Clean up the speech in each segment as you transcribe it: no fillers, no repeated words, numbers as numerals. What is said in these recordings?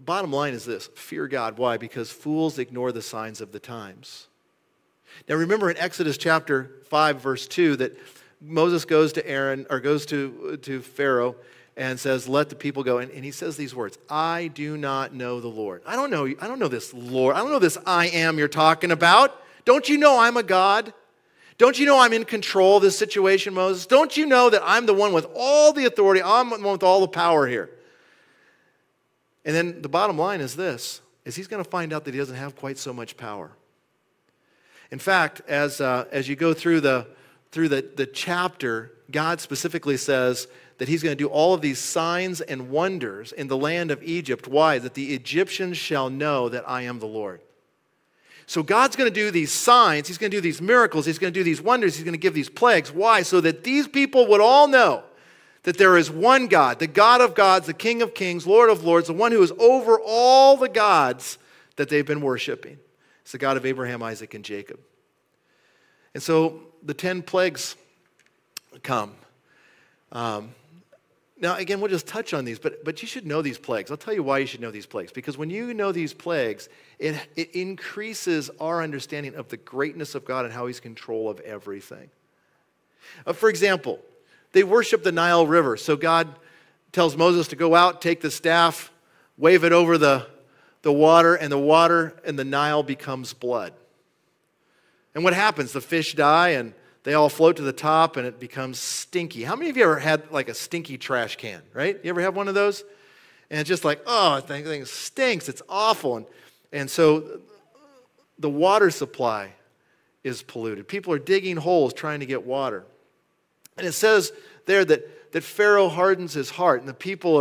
The bottom line is this: fear God. Why? Because fools ignore the signs of the times. Now remember in Exodus chapter 5, verse 2, that Moses goes to Aaron, or goes to Pharaoh and says, let the people go. And he says these words: I do not know the Lord. I don't know this Lord. I don't know this I am you're talking about. Don't you know I'm a God? Don't you know I'm in control of this situation, Moses? Don't you know that I'm the one with all the authority? I'm the one with all the power here. And then the bottom line is this, is he's going to find out that he doesn't have quite so much power. In fact, as you go through the chapter, God specifically says that he's going to do all of these signs and wonders in the land of Egypt. Why? That the Egyptians shall know that I am the Lord. So God's going to do these signs, he's going to do these miracles, he's going to do these wonders, he's going to give these plagues. Why? So that these people would all know that there is one God, the God of gods, the King of kings, Lord of lords, the one who is over all the gods that they've been worshiping. It's the God of Abraham, Isaac, and Jacob. And so the 10 plagues come. Now, again, we'll just touch on these, but you should know these plagues. I'll tell you why you should know these plagues. Because when you know these plagues, it increases our understanding of the greatness of God and how he's in control of everything. For example, they worship the Nile River. So God tells Moses to go out, take the staff, wave it over the water and the Nile becomes blood. And what happens? The fish die and they all float to the top and it becomes stinky. How many of you ever had like a stinky trash can, right? You ever have one of those? And it's just like, oh, that thing stinks. It's awful. And so the water supply is polluted. People are digging holes trying to get water. And it says there that Pharaoh hardens his heart and the people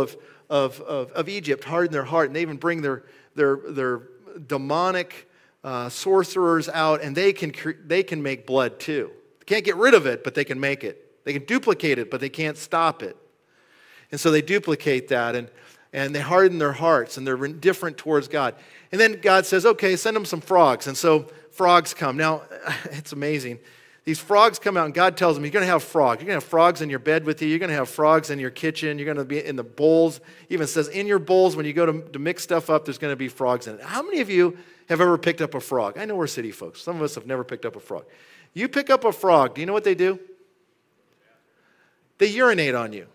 of Egypt harden their heart, and they even bring their demonic sorcerers out, and they can make blood too. They can't get rid of it, but they can make it. They can duplicate it, but they can't stop it. And so they duplicate that, and they harden their hearts, and they're indifferent towards God. And then God says, okay, send them some frogs. And so frogs come. Now, it's amazing. These frogs come out, and God tells them, you're going to have frogs. You're going to have frogs in your bed with you. You're going to have frogs in your kitchen. You're going to be in the bowls. It even says in your bowls, when you go to mix stuff up, there's going to be frogs in it. How many of you have ever picked up a frog? I know we're city folks. Some of us have never picked up a frog. You pick up a frog. Do you know what they do? They urinate on you.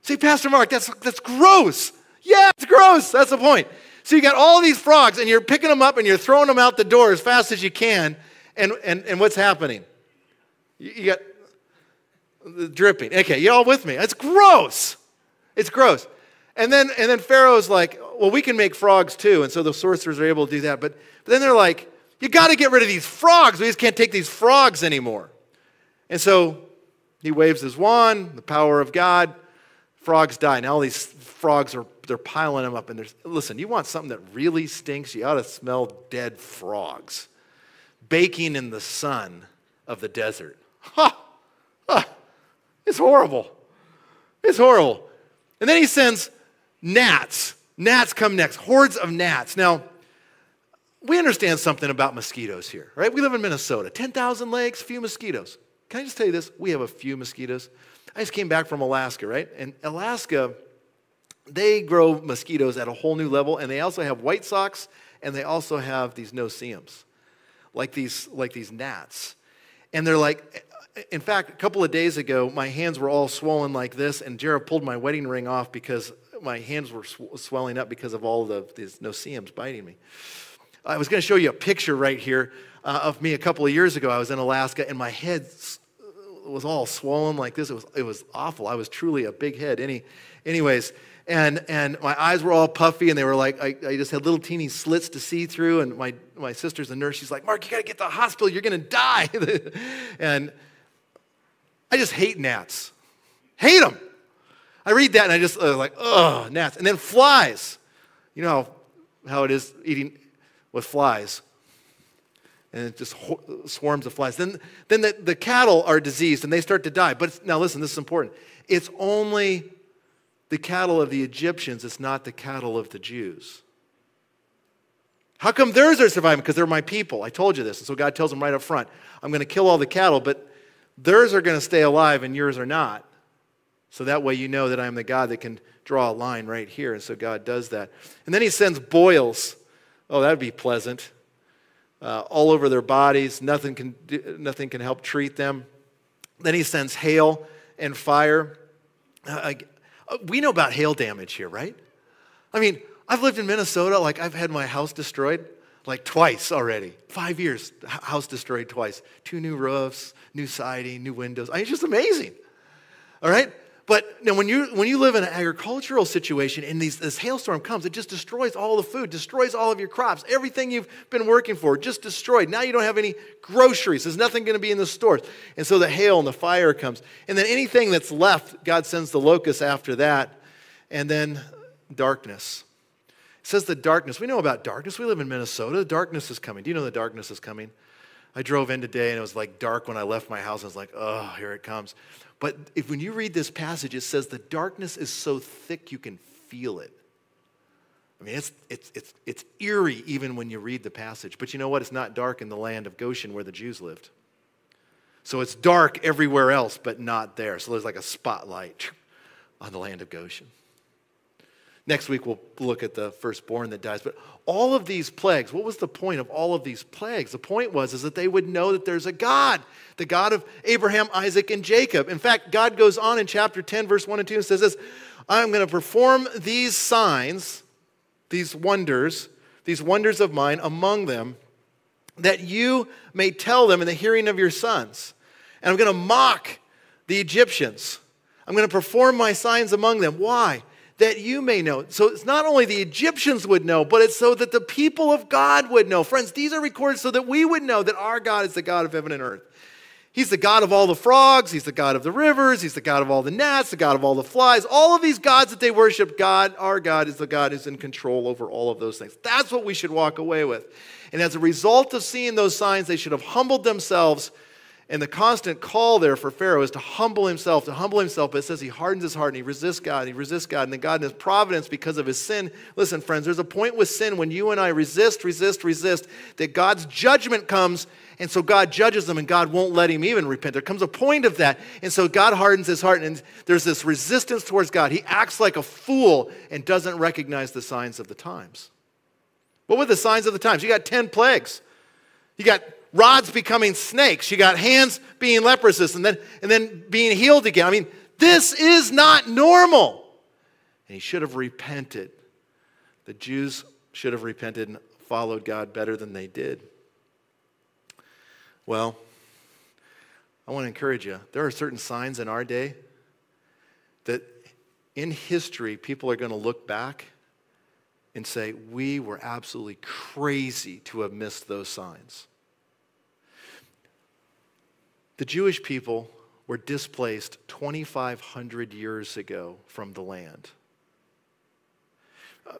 Say, Pastor Mark, that's gross. Yeah, it's gross. That's the point. So you got all these frogs, and you're picking them up, and you're throwing them out the door as fast as you can, and what's happening? You got the dripping. Okay, you all with me? It's gross. It's gross. And then Pharaoh's like, well, we can make frogs too. And so the sorcerers are able to do that. But then they're like, you got to get rid of these frogs. We just can't take these frogs anymore. And so he waves his wand, the power of God. Frogs die. Now all these frogs they're piling them up. And listen, you want something that really stinks, you ought to smell dead frogs baking in the sun of the desert. It's horrible. It's horrible. And then he sends gnats. Gnats come next, hordes of gnats. Now, we understand something about mosquitoes here, right? We live in Minnesota. 10,000 lakes, few mosquitoes. Can I just tell you this? We have a few mosquitoes. I just came back from Alaska, right? And Alaska, they grow mosquitoes at a whole new level, and they also have white socks, and they also have these no-see-ums, like these gnats. And they're like, in fact, a couple of days ago, my hands were all swollen like this, and Jared pulled my wedding ring off because my hands were swelling up because of all of these no-see-ums biting me. I was going to show you a picture right here of me a couple of years ago. I was in Alaska, and my head was all swollen like this. It was awful. I was truly a big head. Anyways, and my eyes were all puffy, and they were like, I just had little teeny slits to see through, and my sister's a nurse. She's like, Mark, you got to get to the hospital. You're going to die. And I just hate gnats. Hate them. I read that, and I just like, oh, gnats. And then flies. You know how it is eating with flies. And it just swarms of flies. Then the cattle are diseased, and they start to die. But now listen, this is important. It's only the cattle of the Egyptians. It's not the cattle of the Jews. How come theirs are surviving? Because they're my people. I told you this. And so God tells them right up front, I'm going to kill all the cattle, but theirs are going to stay alive and yours are not. So that way you know that I am the God that can draw a line right here. And so God does that. And then he sends boils. Oh, that would be pleasant. All over their bodies. Nothing can help treat them. Then he sends hail and fire. We know about hail damage here, right? I mean, I've lived in Minnesota. Like, I've had my house destroyed like twice already. 5 years, house destroyed twice. 2 new roofs, new siding, new windows. It's just amazing. All right? But now when you live in an agricultural situation and this hailstorm comes, it just destroys all the food, destroys all of your crops, everything you've been working for, just destroyed. Now you don't have any groceries. There's nothing going to be in the stores. And so the hail and the fire comes. And then anything that's left, God sends the locusts after that. And then darkness. It says the darkness. We know about darkness. We live in Minnesota. The darkness is coming. Do you know the darkness is coming? I drove in today and it was like dark when I left my house. I was like, oh, here it comes. But when you read this passage, it says the darkness is so thick you can feel it. I mean, it's eerie even when you read the passage. But you know what? It's not dark in the land of Goshen where the Jews lived. So it's dark everywhere else, but not there. So there's like a spotlight on the land of Goshen. Next week, we'll look at the firstborn that dies. But all of these plagues, what was the point of all of these plagues? The point is that they would know that there's a God, the God of Abraham, Isaac, and Jacob. In fact, God goes on in chapter 10, verse 1 and 2, and says this, I'm going to perform these signs, these wonders of mine among them, that you may tell them in the hearing of your sons. And I'm going to mock the Egyptians. I'm going to perform my signs among them. Why? That you may know. So it's not only the Egyptians would know, but it's so that the people of God would know. Friends, these are recorded so that we would know that our God is the God of heaven and earth. He's the God of all the frogs. He's the God of the rivers. He's the God of all the gnats, the God of all the flies. All of these gods that they worship, our God is the God who's in control over all of those things. That's what we should walk away with. And as a result of seeing those signs, they should have humbled themselves. And the constant call there for Pharaoh is to humble himself. But it says he hardens his heart and he resists God. And then God in his providence because of his sin. Listen, friends, there's a point with sin when you and I resist, that God's judgment comes. And so God judges them and God won't let him even repent. There comes a point of that. And so God hardens his heart and there's this resistance towards God. He acts like a fool and doesn't recognize the signs of the times. What were the signs of the times? You got 10 plagues. You got rods becoming snakes. You got hands being leprous and then being healed again. I mean, this is not normal. And he should have repented. The Jews should have repented and followed God better than they did. Well, I want to encourage you. There are certain signs in our day that in history, people are going to look back and say, we were absolutely crazy to have missed those signs. The Jewish people were displaced 2,500 years ago from the land.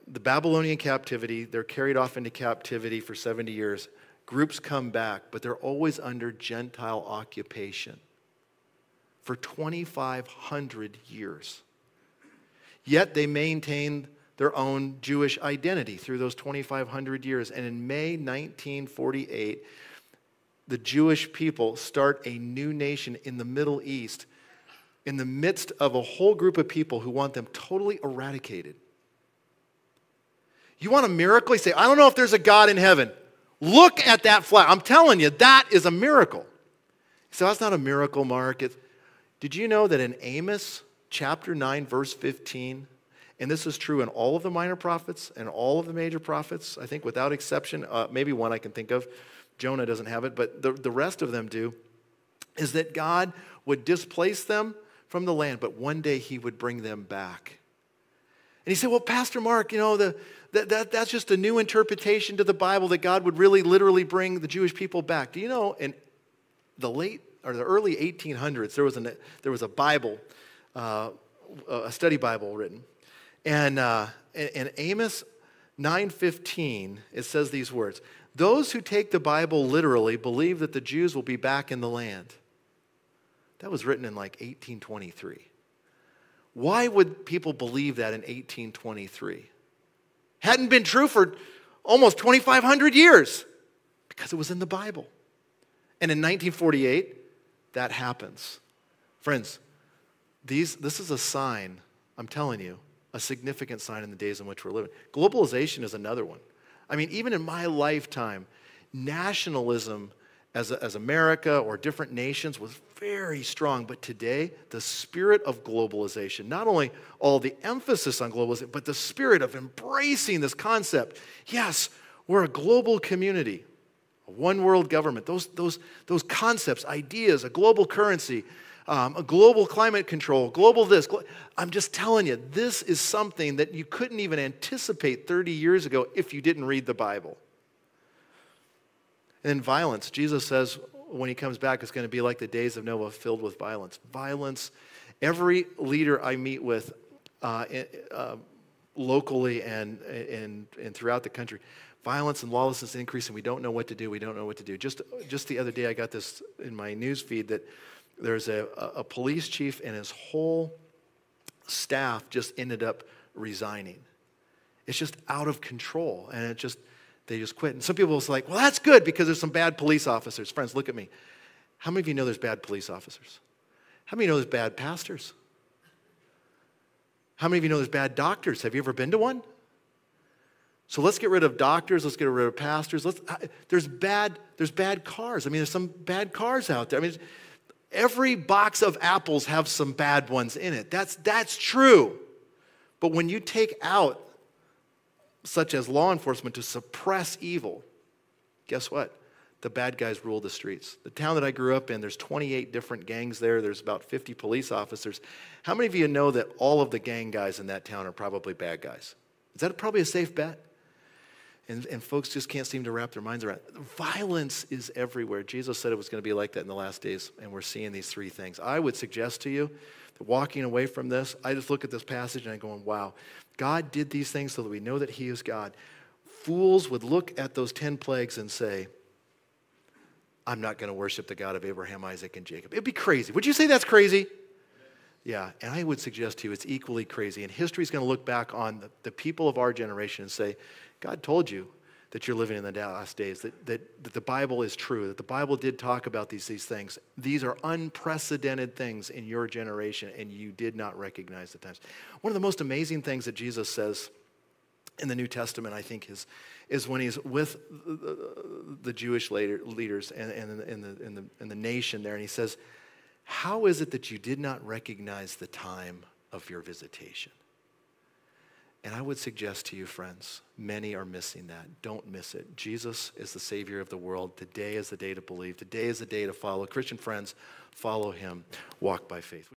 The Babylonian captivity, they're carried off into captivity for 70 years. Groups come back, but they're always under Gentile occupation for 2,500 years. Yet they maintained their own Jewish identity through those 2,500 years. And in May 1948, the Jewish people start a new nation in the Middle East in the midst of a whole group of people who want them totally eradicated. You want a miracle? You say, I don't know if there's a God in heaven. Look at that flag. I'm telling you, that is a miracle. So that's not a miracle, Mark. Did you know that in Amos chapter 9, verse 15, and this is true in all of the minor prophets and all of the major prophets, I think without exception, maybe one I can think of, Jonah doesn't have it, but the rest of them do, is that God would displace them from the land, but one day he would bring them back. And he said, well, Pastor Mark, you know, that's just a new interpretation to the Bible that God would really literally bring the Jewish people back. Do you know, in the early 1800s, there was a Bible, a study Bible written. And in Amos 9:15, it says these words, those who take the Bible literally believe that the Jews will be back in the land. That was written in like 1823. Why would people believe that in 1823? Hadn't been true for almost 2,500 years because it was in the Bible. And in 1948, that happens. Friends, This is a sign, I'm telling you, a significant sign in the days in which we're living. Globalization is another one. I mean, even in my lifetime, nationalism as America or different nations was very strong. But today, the spirit of globalization, not only all the emphasis on globalization, but the spirit of embracing this concept. Yes, we're a global community, a one world government. Those concepts, ideas, a global currency, a global climate control, global this. I'm just telling you, this is something that you couldn't even anticipate 30 years ago if you didn't read the Bible. And then violence. Jesus says when he comes back, it's going to be like the days of Noah filled with violence. Violence. Every leader I meet with locally and throughout the country, violence and lawlessness increase, and we don't know what to do. We don't know what to do. Just the other day, I got this in my news feed that there's a police chief and his whole staff just ended up resigning. It's just out of control, and they just quit. And some people will say, like, well, that's good because there's some bad police officers. Friends, look at me. How many of you know there's bad police officers? How many of you know there's bad pastors? How many of you know there's bad doctors? Have you ever been to one? So let's get rid of doctors. Let's get rid of pastors. There's bad cars. I mean, there's some bad cars out there. I mean, every box of apples have some bad ones in it. That's true. But when you take out such as law enforcement to suppress evil, guess what? The bad guys rule the streets. The town that I grew up in, there's 28 different gangs there. There's about 50 police officers. How many of you know that all of the gang guys in that town are probably bad guys? Is that probably a safe bet? And folks just can't seem to wrap their minds around it. Violence is everywhere. Jesus said it was going to be like that in the last days, and we're seeing these three things. I would suggest to you that walking away from this, I just look at this passage and I'm going, wow, God did these things so that we know that he is God. Fools would look at those 10 plagues and say, I'm not going to worship the God of Abraham, Isaac, and Jacob. It'd be crazy. Would you say that's crazy? Yeah, and I would suggest to you it's equally crazy. And history's going to look back on the people of our generation and say, God told you that you're living in the last days, that the Bible is true, that the Bible did talk about these things. These are unprecedented things in your generation, and you did not recognize the times. One of the most amazing things that Jesus says in the New Testament, I think, is when he's with the Jewish leaders and the nation there, and he says, how is it that you did not recognize the time of your visitation? And I would suggest to you, friends, many are missing that. Don't miss it. Jesus is the Savior of the world. Today is the day to believe. Today is the day to follow. Christian friends, follow him. Walk by faith.